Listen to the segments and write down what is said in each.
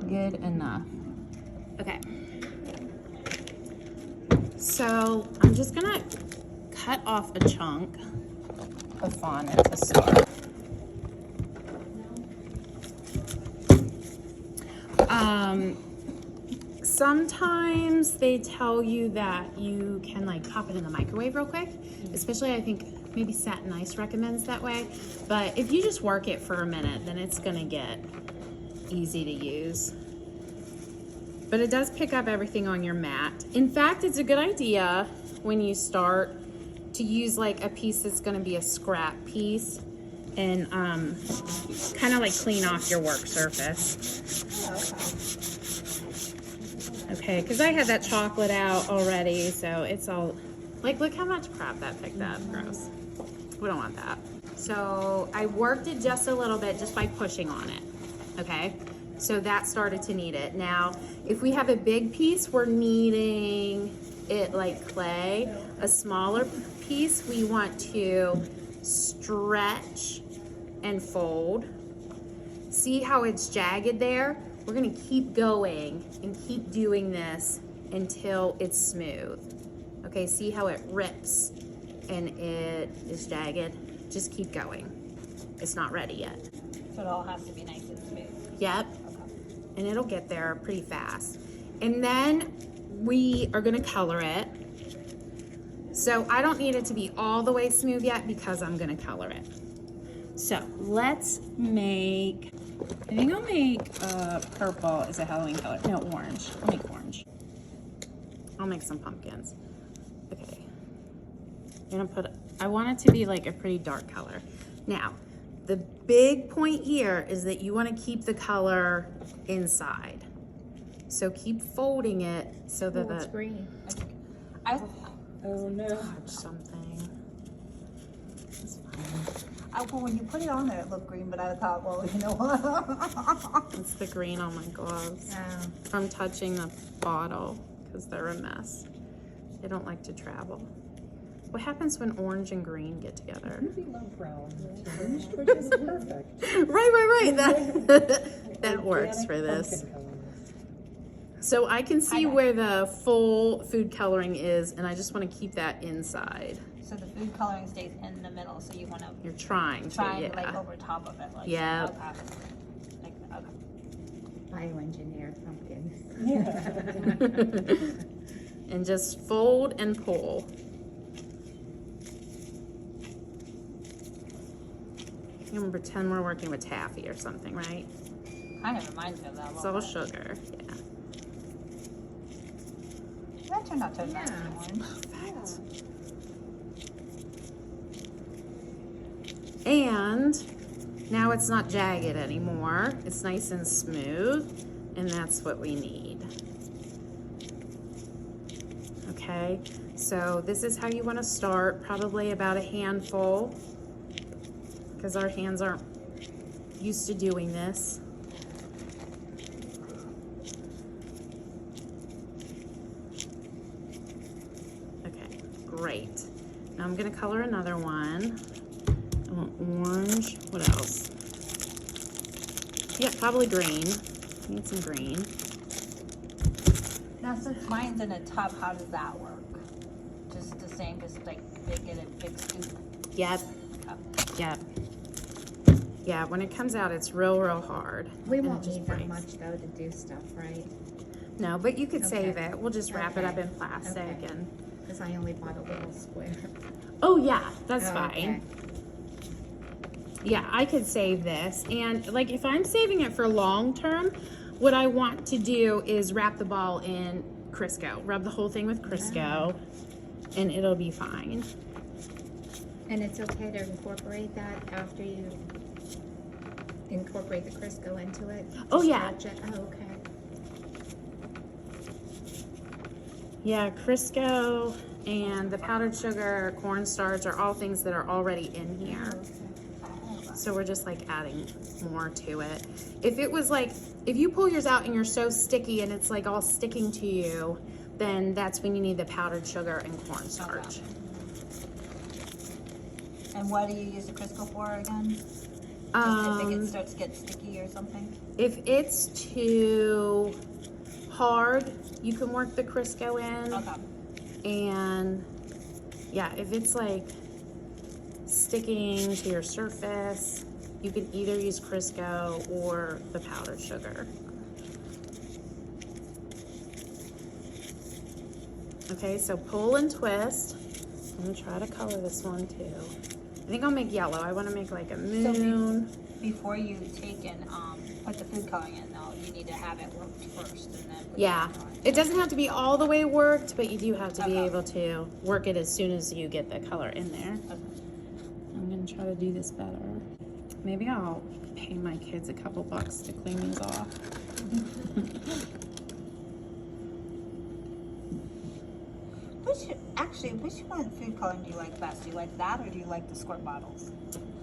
good enough. Okay. So I'm just gonna cut off a chunk of fondant to start. Sometimes they tell you that you can like pop it in the microwave real quick, especially I think maybe Satin Ice recommends that way. But if you just work it for a minute, then it's gonna get easy to use. But it does pick up everything on your mat. In fact, it's a good idea when you start to use like a piece that's gonna be a scrap piece and kind of like clean off your work surface. Okay, because I had that chocolate out already, so it's all, like, look how much crap that picked up. Gross. We don't want that. So I worked it just a little bit just by pushing on it, okay? So that started to knead it. Now, if we have a big piece, we're kneading it like clay. A smaller piece, we want to stretch and fold. See how it's jagged there? We're gonna keep going and keep doing this until it's smooth. Okay, see how it rips and it is jagged? Just keep going. It's not ready yet. So it all has to be nice and smooth. Yep, and it'll get there pretty fast. And then we are gonna color it. So I don't need it to be all the way smooth yet because I'm gonna color it. So let's make, I think I'll make purple as a Halloween color. No, orange. I'll make orange. I'll make some pumpkins. Okay. I'm gonna put, I want it to be like a pretty dark color. Now, the big point here is that you want to keep the color inside. So keep folding it so that it's green. Oh no. Touch something. It's fine. Well, when you put it on there, it looked green, but I thought, well, you know what? It's the green on my gloves. Oh. From touching the bottle because they're a mess. They don't like to travel. What happens when orange and green get together? We love brown. Which is perfect. Right. That works for this. So I can see where the full food coloring is, and I just want to keep that inside. So the food coloring stays in the middle, so you want to You're trying to, yeah. like over top of it. Like, Yeah. Okay. Like, okay. Bioengineered pumpkin. Yeah. And just fold and pull. You can pretend we're working with taffy or something, right? Kind of reminds me of that. It's all sugar, yeah. That turned out so nice and orange. Perfect. And now it's not jagged anymore. It's nice and smooth, and that's what we need. Okay, so this is how you want to start, probably about a handful, because our hands aren't used to doing this. Okay, great. Now I'm gonna color another one. I want orange. What else? Yeah, probably green. Need some green. Now, since mine's in a tub, how does that work? Just the same, just like get a big scoop Yep, cup. yep. Yeah, when it comes out, it's real hard. We And it won't just need that breaks. much though to do stuff, right? No, but you could save Okay. it. We'll just wrap it up Okay. in plastic Okay. and. Because I only bought a little square. Oh yeah, that's Oh, fine. okay. Yeah, I could save this. And like if I'm saving it for long term, what I want to do is wrap the ball in Crisco. Rub the whole thing with Crisco and it'll be fine. And it's okay to incorporate that after you incorporate the Crisco into it? Oh, yeah. Stretch it? Oh, okay. Yeah, Crisco and the powdered sugar, cornstarch are all things that are already in here. So we're just like adding more to it. If it was like, if you pull yours out and you're so sticky and it's like all sticking to you, then that's when you need the powdered sugar and cornstarch. And what do you use the Crisco for again? If it starts to get sticky or something? If it's too hard, you can work the Crisco in. Okay. And yeah, if it's like sticking to your surface, you can either use Crisco or the powdered sugar. Okay, so pull and twist. I'm gonna try to color this one too. I think I'll make yellow. I want to make like a moon. Before you take and put the food coloring in, though, you need to have it worked first, and then put Yeah, the food coloring. it doesn't have to be all the way worked, but you do have to be Okay. able to work it as soon as you get the color in there. Okay. I'm gonna try to do this better. Maybe I'll pay my kids a couple bucks to clean these off. Which one of the food coloring do you like best? Do you like that, or do you like the squirt bottles?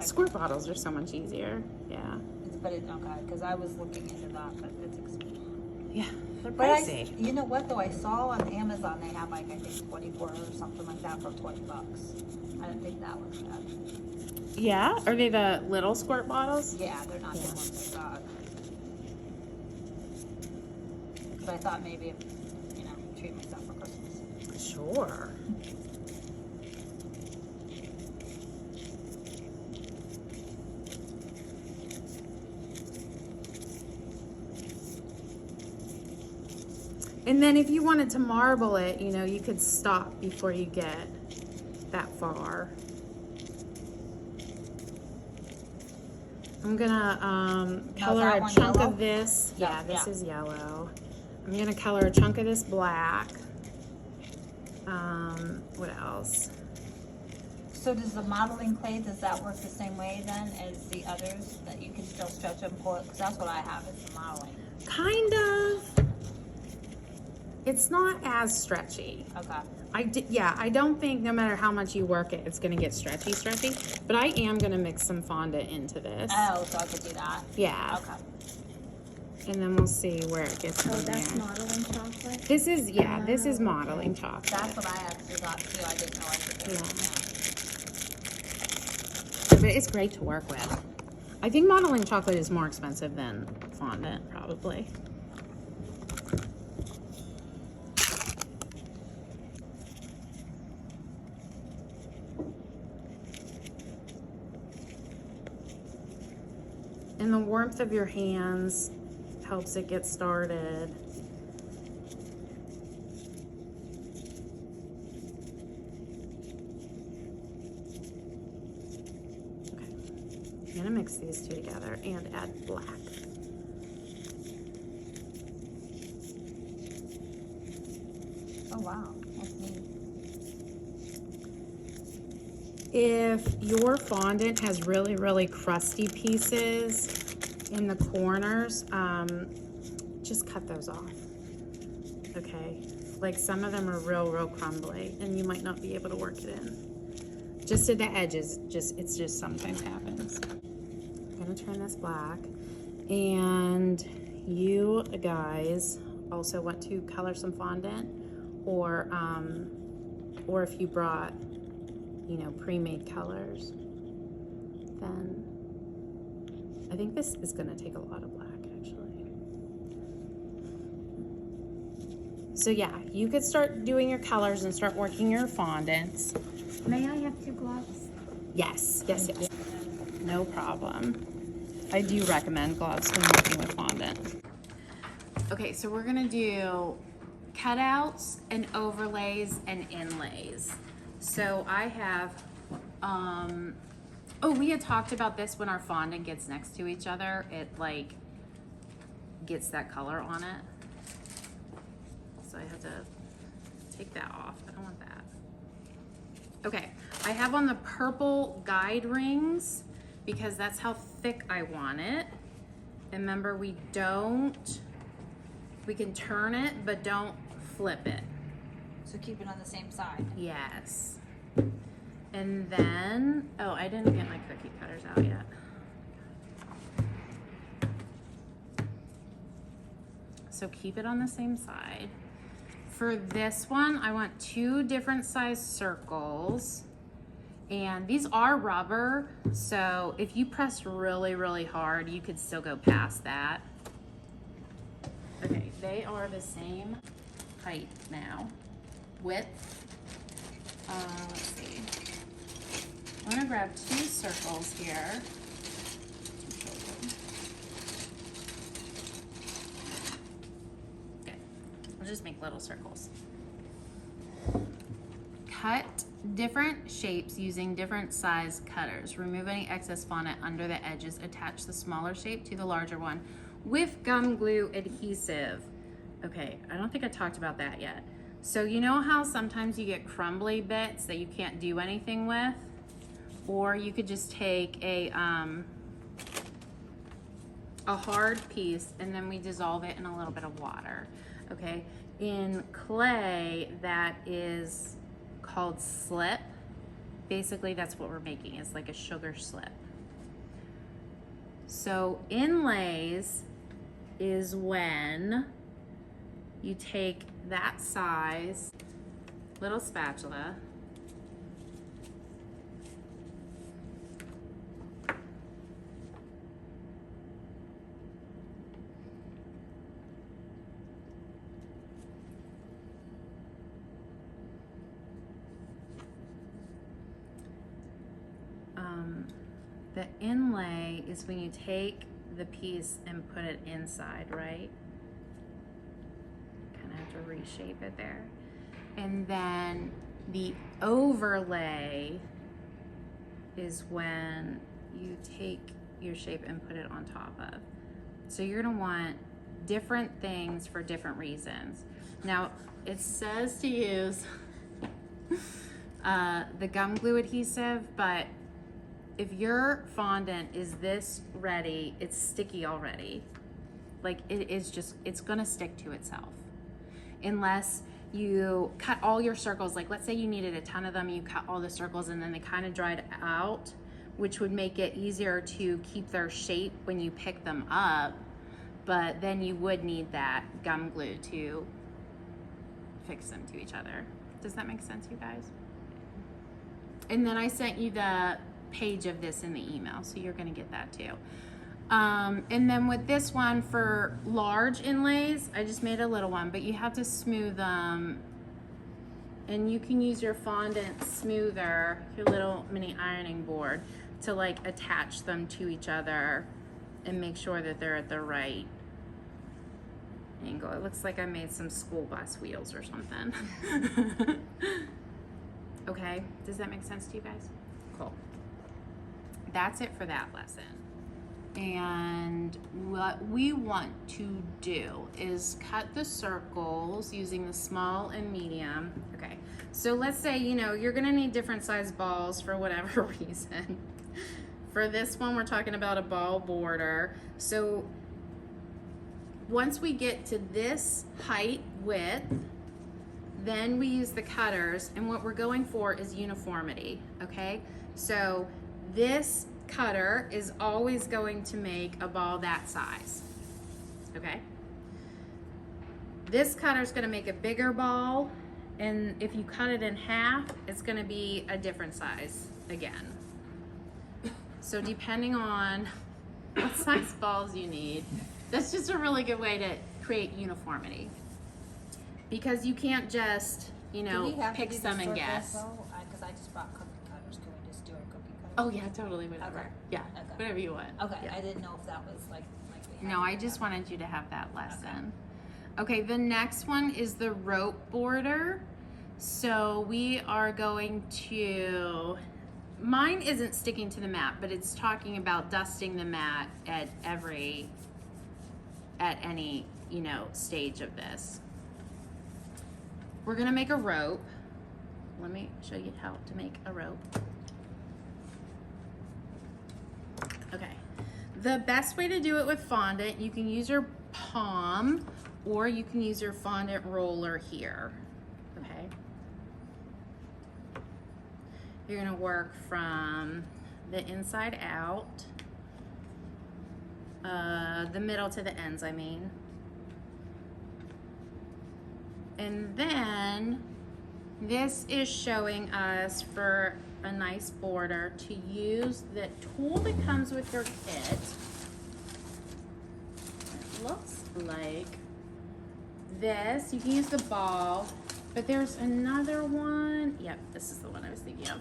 Squirt bottles are so much easier. Yeah. Okay, because I was looking into that, but it's expensive. Yeah, they're But pricey. you know what though? I saw on Amazon they have like I think 24 or something like that for $20. I didn't think that was bad. Yeah? Are they the little squirt bottles? Yeah, they're not the ones I got. But I thought maybe treat myself for Christmas. Sure. And then if you wanted to marble it, you could stop before you get that far. I'm gonna color that a one chunk yellow? of this. Yeah, Yeah, this yeah. is yellow. I'm gonna color a chunk of this black. What else? So does the modeling clay, does that work the same way then as the others? That you can still stretch and pull it? Because that's what I have is the modeling. Kind of. It's not as stretchy. Okay. I don't think no matter how much you work it, it's gonna get stretchy. But I am gonna mix some fondant into this. Oh, so I could do that? Yeah. Okay. And then we'll see where it gets Oh, from that's there. modeling chocolate? This is modeling chocolate. That's what I actually got too. I didn't know I could do Yeah. But it's great to work with. I think modeling chocolate is more expensive than fondant, probably. And the warmth of your hands helps it get started. Okay, I'm gonna mix these two together and add black. Oh wow, that's neat. If your fondant has really, really crusty pieces in the corners, just cut those off, okay? Like some of them are real crumbly and you might not be able to work it in. Just at the edges, it's just sometimes happens. I'm gonna turn this black. And you guys also want to color some fondant, or if you brought pre-made colors, then I think this is gonna take a lot of black actually. So yeah, you could start doing your colors and start working your fondants. May I have 2 gloves? Yes. No problem. I do recommend gloves when working with fondant. Okay, so we're gonna do cutouts and overlays and inlays. So I have, we had talked about this when our fondant gets next to each other. It like gets that color on it. So I have to take that off. I don't want that. Okay, I have on the purple guide rings because that's how thick I want it. And remember, we can turn it, but don't flip it. So keep it on the same side. Yes. And then, I didn't get my cookie cutters out yet. So keep it on the same side. For this one, I want 2 different size circles. And these are rubber, so if you press really, really hard, you could still go past that. Okay, they are the same height now, width. Let's see. I'm gonna grab 2 circles here. Okay, I'll just make little circles. Cut different shapes using different size cutters. Remove any excess fondant under the edges. Attach the smaller shape to the larger one with gum glue adhesive. Okay, I don't think I talked about that yet. So you know how sometimes you get crumbly bits that you can't do anything with? Or you could just take a hard piece and then we dissolve it in a little bit of water, okay? In clay, that is called slip. Basically, that's what we're making. It's like a sugar slip. So inlays is when you take that size little spatula, the inlay is when you take the piece and put it inside, right? Kind of have to reshape it there. And then the overlay is when you take your shape and put it on top of. So you're gonna want different things for different reasons. Now, it says to use the gum glue adhesive, but if your fondant is this ready, it's sticky already. Like it is just, it's gonna stick to itself. Unless you cut all your circles, like let's say you needed a ton of them, you cut all the circles and then they kind of dried out, which would make it easier to keep their shape when you pick them up, but then you would need that gum glue to fix them to each other. Does that make sense, you guys? And then I sent you the page of this in the email, so you're gonna get that too. And then with this one, for large inlays, I just made a little one, but you have to smooth them, and you can use your fondant smoother, your little mini ironing board, to like attach them to each other and make sure that they're at the right angle. It looks like I made some school bus wheels or something. Okay, does that make sense to you guys? Cool. That's it for that lesson. And what we want to do is cut the circles using the small and medium. Okay, so let's say, you know, you're gonna need different size balls for whatever reason. For this one, we're talking about a ball border. So once we get to this height width, then we use the cutters, and what we're going for is uniformity, okay? So this cutter is always going to make a ball that size, okay? This cutter is gonna make a bigger ball, and if you cut it in half, it's gonna be a different size again. So depending on what size balls you need, that's just a really good way to create uniformity. Because you can't just, you know, pick some and guess. Because I just brought cookie cutters. Can we just do our cookie cutters? Oh yeah, totally, whatever. Okay. Yeah, Okay. whatever you want. Okay, Yeah. I didn't know if that was like we had No, to I do just that. wanted you to have that lesson. Okay, the next one is the rope border. So we are going to, mine isn't sticking to the mat, but it's talking about dusting the mat at any, you know, stage of this. We're gonna make a rope. Let me show you how to make a rope. Okay, the best way to do it with fondant, you can use your palm or you can use your fondant roller here, okay? You're gonna work from the inside out, the middle to the ends, I mean. And then this is showing us for a nice border to use the tool that comes with your kit. It looks like this. You can use the ball, but there's another one. Yep, this is the one I was thinking of.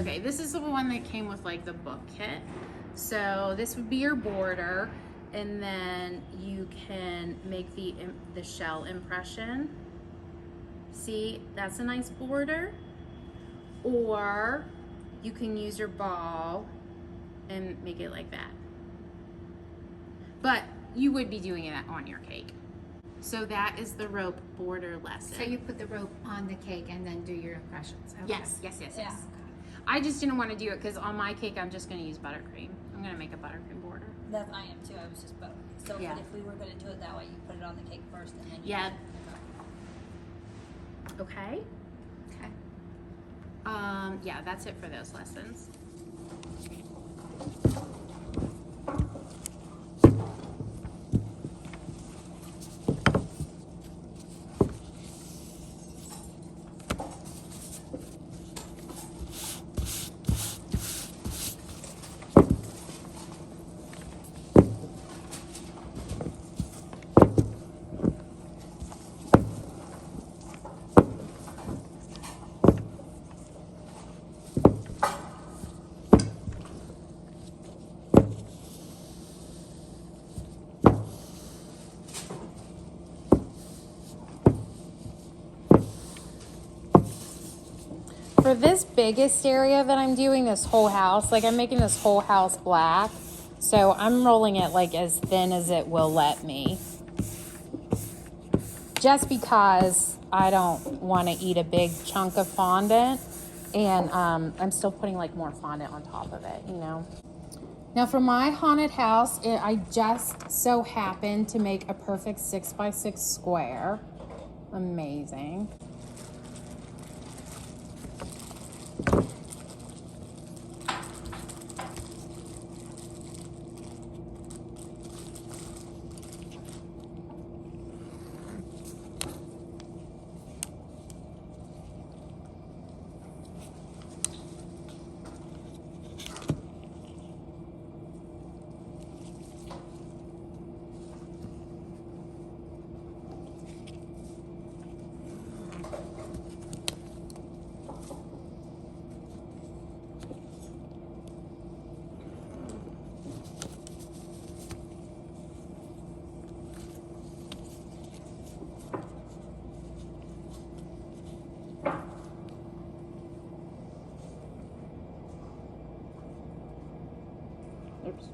Okay, this is the one that came with like the book kit. So this would be your border, and then you can make the shell impression. See, that's a nice border. Or you can use your ball and make it like that. But you would be doing it on your cake. So that is the rope border lesson. So you put the rope on the cake and then do your impressions. Okay. Yes, yes, yes, yes. Yeah. I just didn't want to do it because on my cake I'm just going to use buttercream. I'm going to make a buttercream border. That I am too. I was just both. So Yeah. but if we were going to do it that way, you put it on the cake first and then you Yeah. Okay. Okay. Yeah, that's it for those lessons. For this biggest area that I'm doing, this whole house, like I'm making this whole house black. So I'm rolling it like as thin as it will let me. Just because I don't want to eat a big chunk of fondant. And I'm still putting like more fondant on top of it, you know. Now for my haunted house, I just so happened to make a perfect 6x6 square. Amazing. Oops.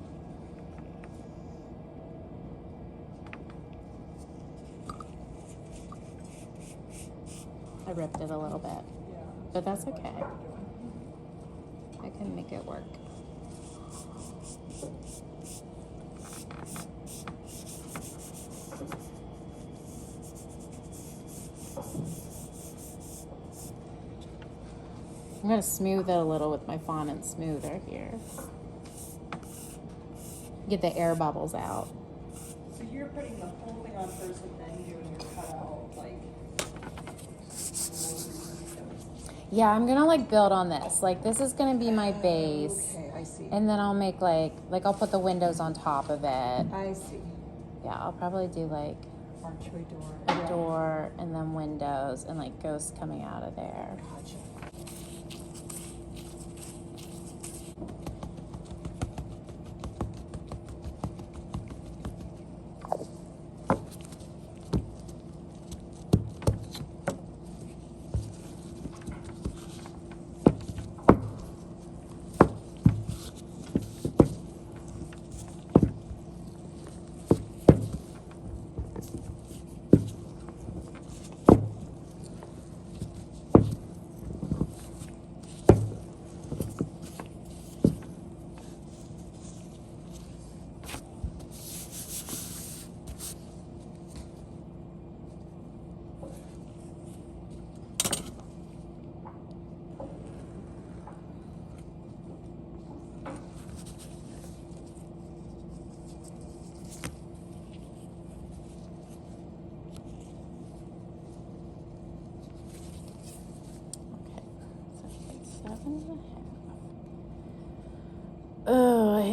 I ripped it a little bit, but that's okay. I can make it work. I'm gonna smooth it a little with my fondant smoother here. Get the air bubbles out. So you're putting the whole thing on first and then doing your cutout, like. Yeah, I'm gonna like build on this. Like this is gonna be my base. Okay, I see. And then I'll make like I'll put the windows on top of it. I see. Yeah, I'll probably do like Archway door. a door and then windows and like ghosts coming out of there. Gotcha.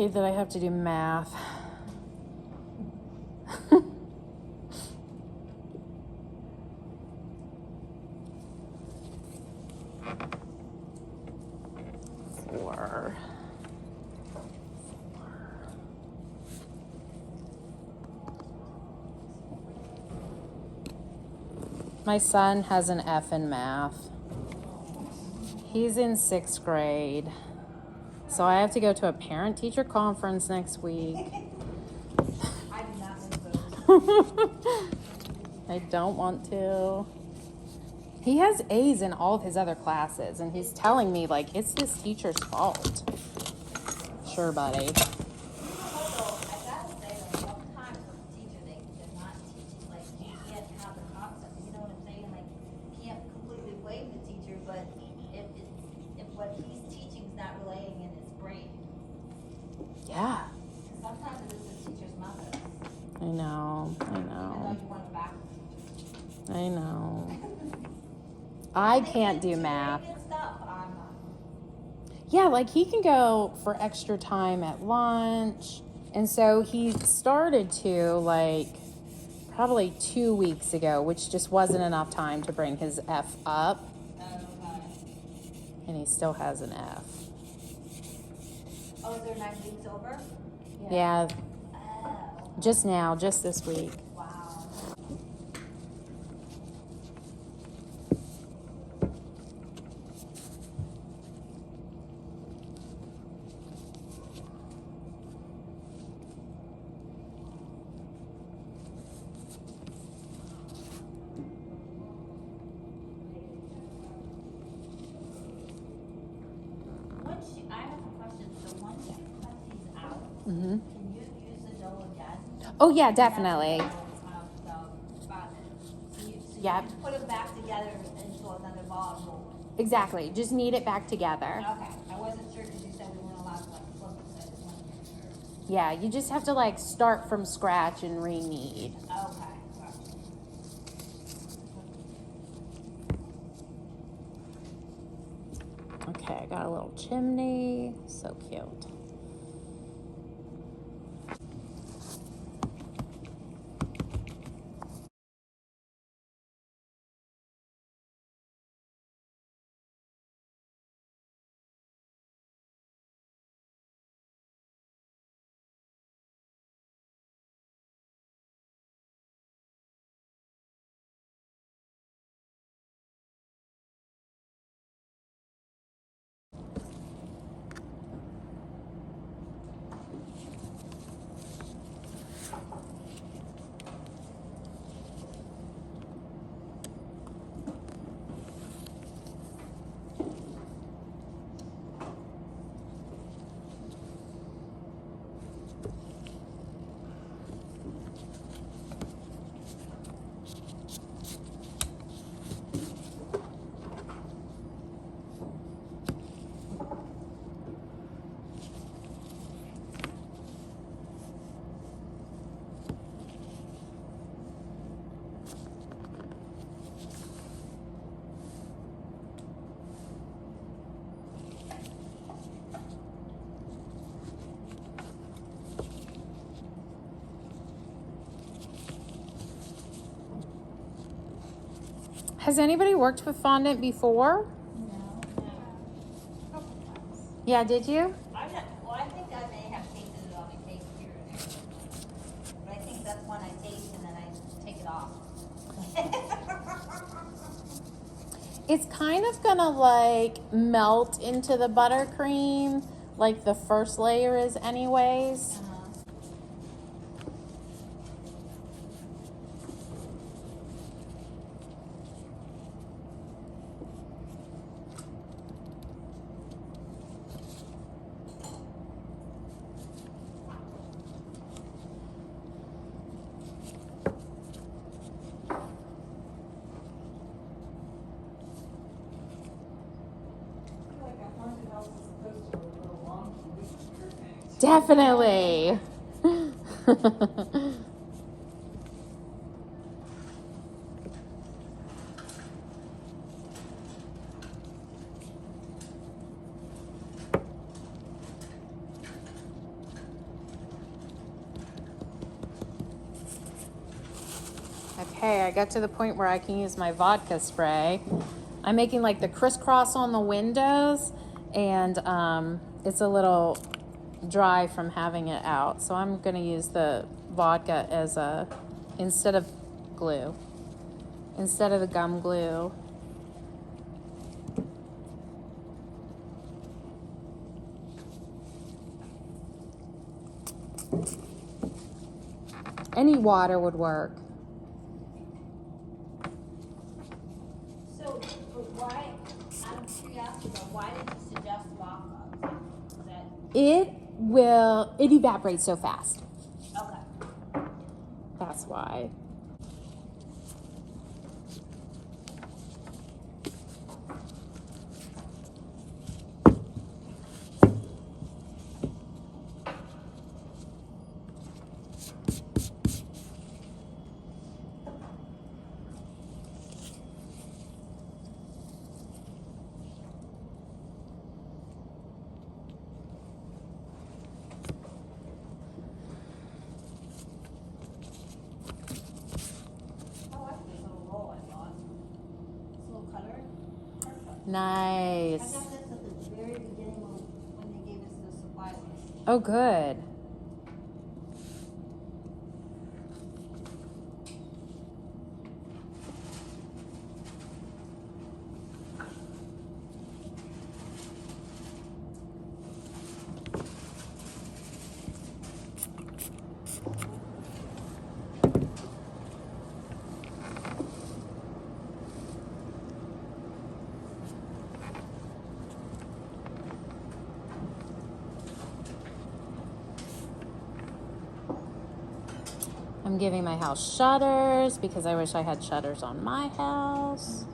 hate that I have to do math. Four. My son has an F in math. He's in 6th grade. So I have to go to a parent-teacher conference next week. I do not miss those. I don't want to. He has A's in all of his other classes, and he's telling me, like, it's his teacher's fault. Sure, buddy. Although, I gotta say, though, sometimes for the teacher, they're not teaching, like, you can't have the concept, you know what I'm saying? Like, you can't completely blame the teacher, but if what he's teaching is not relaying in his brain. Yeah. Sometimes it is the teacher's method, I know. even though you want to back the teacher. I know. I can't do math. Good stuff, but I'm not. Yeah, like he can go for extra time at lunch. And so he started to, like, probably 2 weeks ago, which just wasn't enough time to bring his F up. And he still has an F. Oh, is there 9 weeks over? Yeah, Oh, just now, just this week. wow. I have a question. So once you cut these out, Mm-hmm. can you use the dough again? Oh, yeah, definitely. So Yeah. you can put them back together into another ball and roll Exactly. Just knead it back together. it. Okay, I wasn't sure because you said we weren't allowed to like flip it, so I just wanted to make sure. Yeah, you just have to, like, start from scratch and re-knead. Okay, gotcha. Okay, I got a little chimney. So cute. Has anybody worked with fondant before? No. Yeah, did you? Well, I think I may have tasted it on my taste here and there. But I think that's one I taste and then I take it off. It's kind of gonna, like, melt into the buttercream, like the first layer is anyways. I feel like a haunted house is supposed to go a little long for weeks. Definitely. Okay, I got to the point where I can use my vodka spray. I'm making like the crisscross on the windows, and it's a little dry from having it out. So I'm going to use the vodka as a, instead of glue, instead of the gum glue. Any water would work. So, but why, out of curiosity, though, why did you suggest vodka? Is that, It evaporates so fast. okay. That's why. Oh, I like this little roll I bought. This little cutter. Perfect. I Nice. got this at the very beginning when they gave us the supply list. Oh, good. I'm giving my house shutters because I wish I had shutters on my house.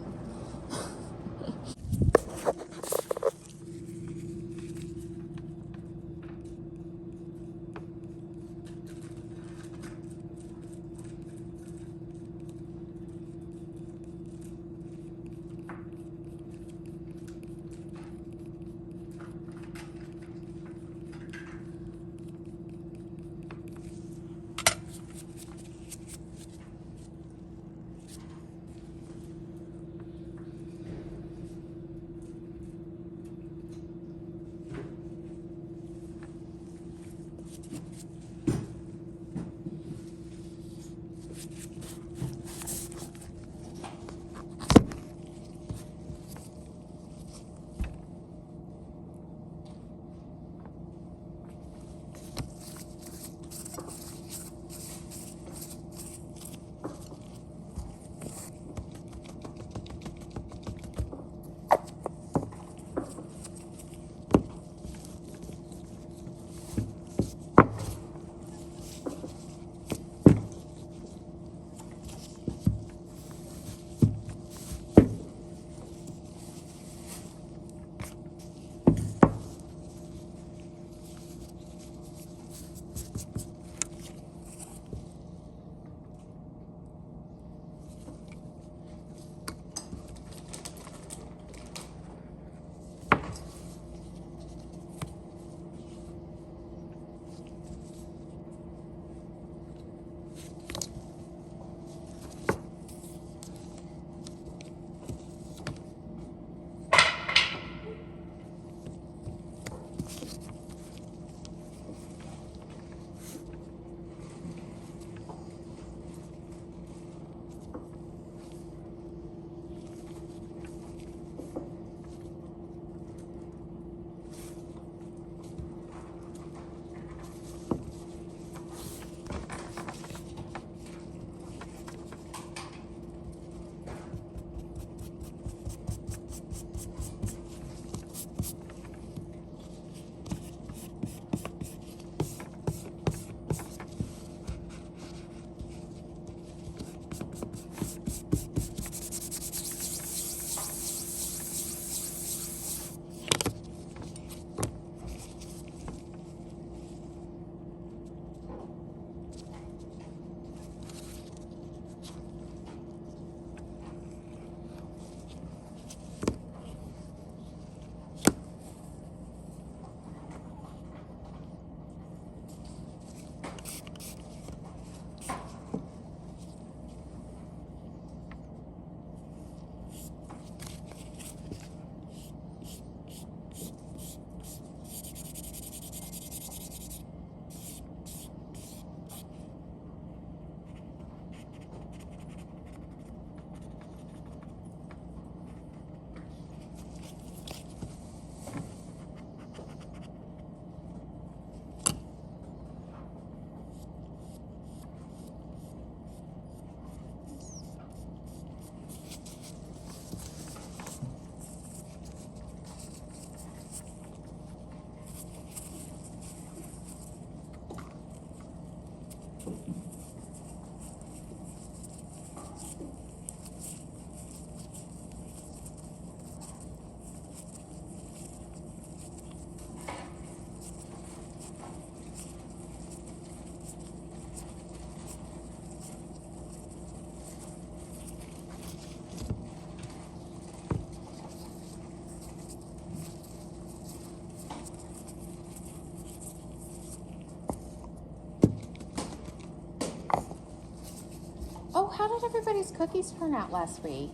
did everybody's cookies turn out last week?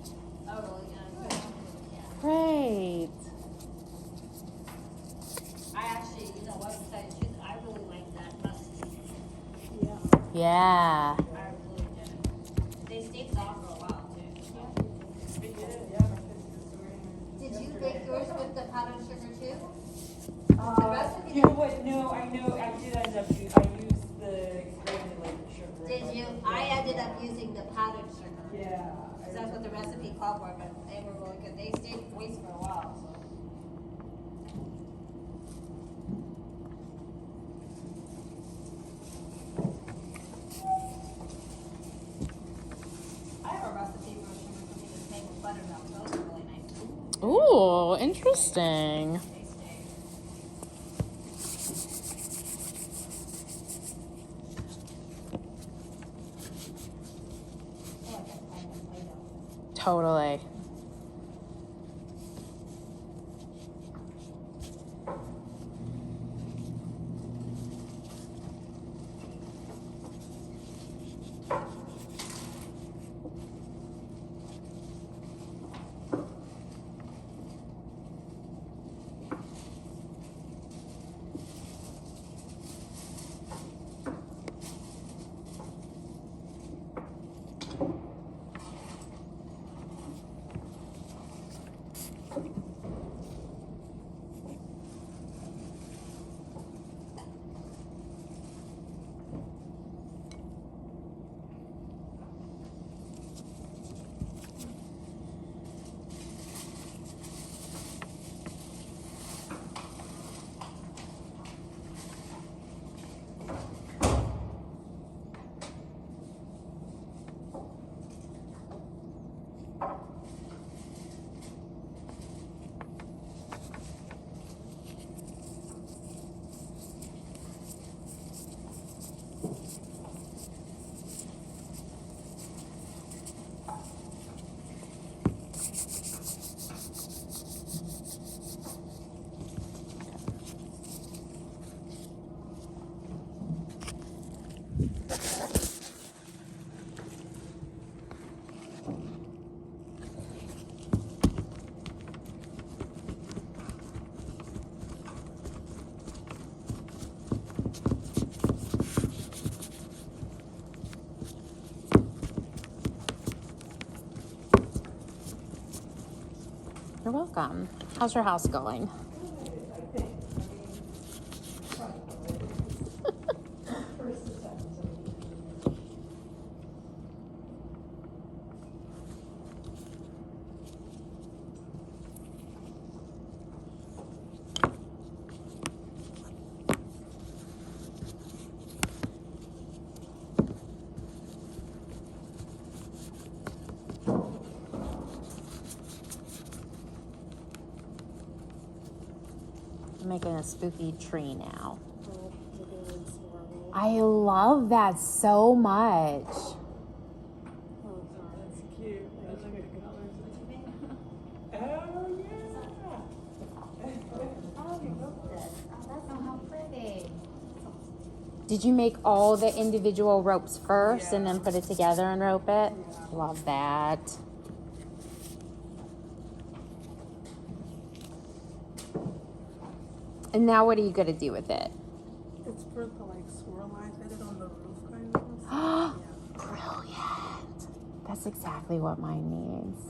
Oh, really good. Yeah. Great. I actually, you know what, to tell you the truth, I really like that recipe. Yeah. I really did. They stayed soft for a while too. We did, yeah, my kids were sorting. Did you bake yours with the powdered sugar too? recipe You know what, no, I know, I did end up, I used the granulated sugar. Did you? I ended up using the powdered sugar. Yeah. Because that's what the recipe called for, but they were really good. They stayed moist for a while, so. I have a recipe for sugar cookies that's made with buttermilk. Those are really nice. Ooh, interesting. They stay. I like that kind of Play-Doh. Totally. You're welcome. How's your house going? I think, first attempt. I'm making a spooky tree now. I love that so much. Oh, that's cute. I like the colors. Oh, yeah. Oh, you wrote this. Oh, that's Oh, how pretty. Did you make all the individual ropes first and then put it together and rope it? Yeah. Love that. And now what are you going to do with it? It's for the like swirl lines I did on the roof kind of. Yeah. Brilliant. That's exactly what mine needs.